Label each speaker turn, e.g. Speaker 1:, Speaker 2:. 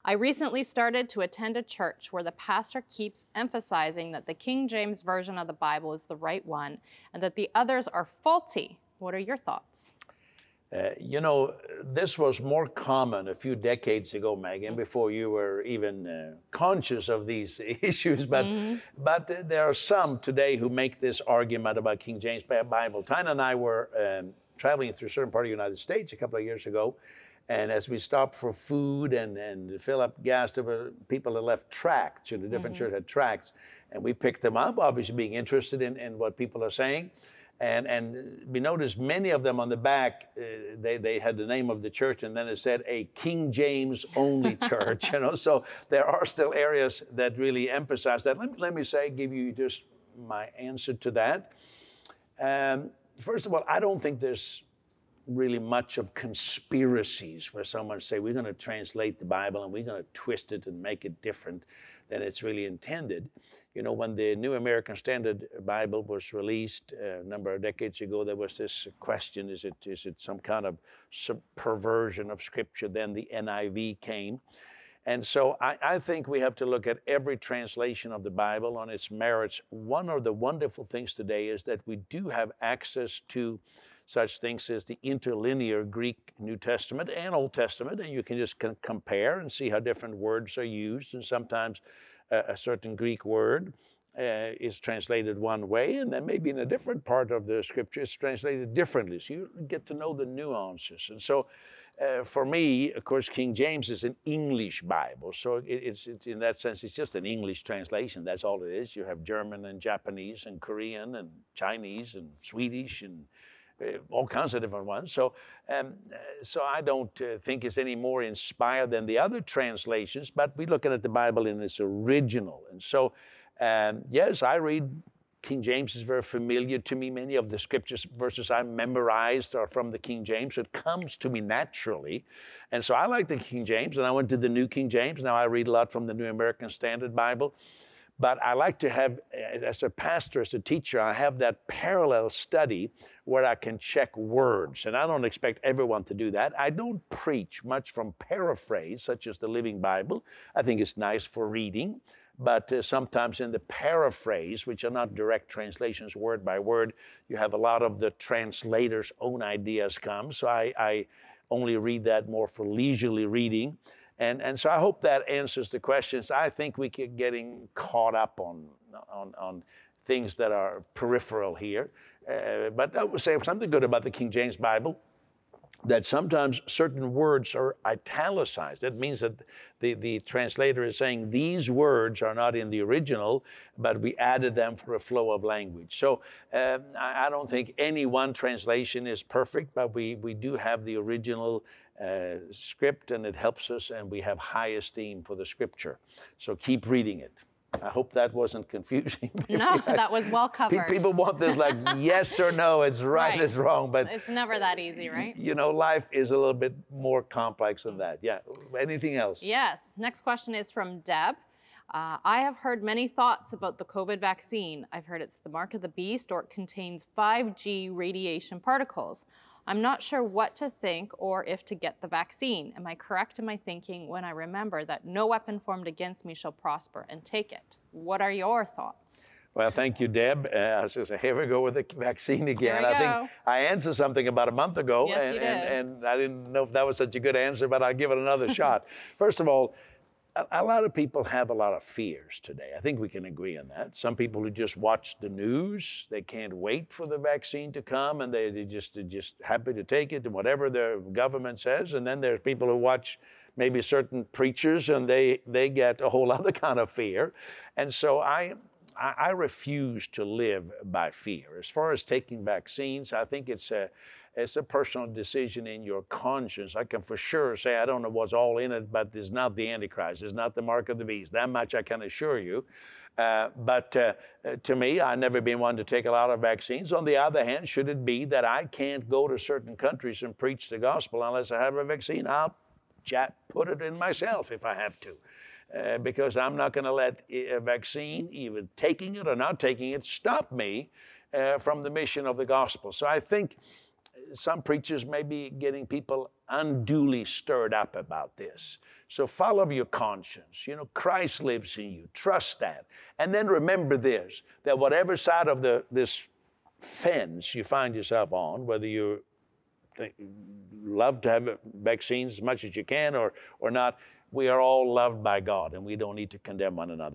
Speaker 1: I recently started to attend a church where the pastor keeps emphasizing that the King James Version of the Bible is the right one and that the others are faulty. What are your thoughts?
Speaker 2: This was more common a few decades ago, Megan, before you were even conscious of these issues. But there are some today who make this argument about King James Bible. Tina and I were traveling through a certain part of the United States a couple of years ago. And as we stopped for food and fill up gas, there were people that left tracts. Different churches had tracts. And we picked them up, obviously being interested in what people are saying. And we noticed many of them on the back, they had the name of the church, and then it said a King James only church. So there are still areas that really emphasize that. Let me give you just my answer to that. First of all, I don't think there's really much of conspiracies where someone say we're going to translate the Bible and we're going to twist it and make it different than it's really intended. When the New American Standard Bible was released a number of decades ago, there was this question, is it some kind of perversion of Scripture? Then the NIV came. And so I think we have to look at every translation of the Bible on its merits. One of the wonderful things today is that we do have access to such things as the interlinear Greek New Testament and Old Testament, and you can just compare and see how different words are used, and sometimes a certain Greek word is translated one way, and then maybe in a different part of the Scripture it's translated differently, so you get to know the nuances. And so for me, of course, King James is an English Bible, so it's in that sense, it's just an English translation. That's all it is. You have German and Japanese and Korean and Chinese and Swedish and all kinds of different ones. So I don't think it's any more inspired than the other translations, but we're looking at the Bible in its original. And so, yes, I read King James is very familiar to me. Many of the scriptures verses I memorized are from the King James. It comes to me naturally. And so I like the King James, and I went to the New King James. Now I read a lot from the New American Standard Bible. But I like to have, as a pastor, as a teacher, I have that parallel study where I can check words. And I don't expect everyone to do that. I don't preach much from paraphrase, such as the Living Bible. I think it's nice for reading. But sometimes in the paraphrase, which are not direct translations word by word, you have a lot of the translator's own ideas come. So I only read that more for leisurely reading. And so I hope that answers the questions. I think we keep getting caught up on things that are peripheral here. But I would say something good about the King James Bible, that sometimes certain words are italicized. That means that the translator is saying these words are not in the original, but we added them for a flow of language. So I don't think any one translation is perfect, but we do have the original script, and it helps us, and we have high esteem for the Scripture. So keep reading it. I hope that wasn't confusing.
Speaker 1: No, that was well covered.
Speaker 2: People want this like yes or no, it's right, it's wrong, but
Speaker 1: it's never that easy, right?
Speaker 2: Life is a little bit more complex than that. Yeah. Anything else?
Speaker 1: Yes. Next question is from Deb. I have heard many thoughts about the COVID vaccine. I've heard it's the mark of the beast, or it contains 5G radiation particles. I'm not sure what to think or if to get the vaccine. Am I correct in my thinking when I remember that no weapon formed against me shall prosper and take it? What are your thoughts?
Speaker 2: Well, thank you, Deb. I was going to say, here we go with the vaccine again.
Speaker 1: Here we
Speaker 2: I think I answered something about a month ago,
Speaker 1: yes, you did.
Speaker 2: And I didn't know if that was such a good answer, but I'll give it another shot. First of all, a lot of people have a lot of fears today. I think we can agree on that. Some people who just watch the news, they can't wait for the vaccine to come, and they're just happy to take it and whatever the government says. And then there's people who watch maybe certain preachers, and they get a whole other kind of fear. And so I refuse to live by fear. As far as taking vaccines, I think it's a personal decision in your conscience. I can for sure say I don't know what's all in it, but it's not the Antichrist. It's not the mark of the beast. That much I can assure you. But to me, I've never been one to take a lot of vaccines. On the other hand, should it be that I can't go to certain countries and preach the gospel unless I have a vaccine, I'll put it in myself if I have to. Because I'm not going to let a vaccine, even taking it or not taking it, stop me from the mission of the gospel. So I think some preachers may be getting people unduly stirred up about this. So follow your conscience. You know, Christ lives in you. Trust that. And then remember this, that whatever side of this fence you find yourself on, whether you love to have vaccines as much as you can or not, we are all loved by God, and we don't need to condemn one another.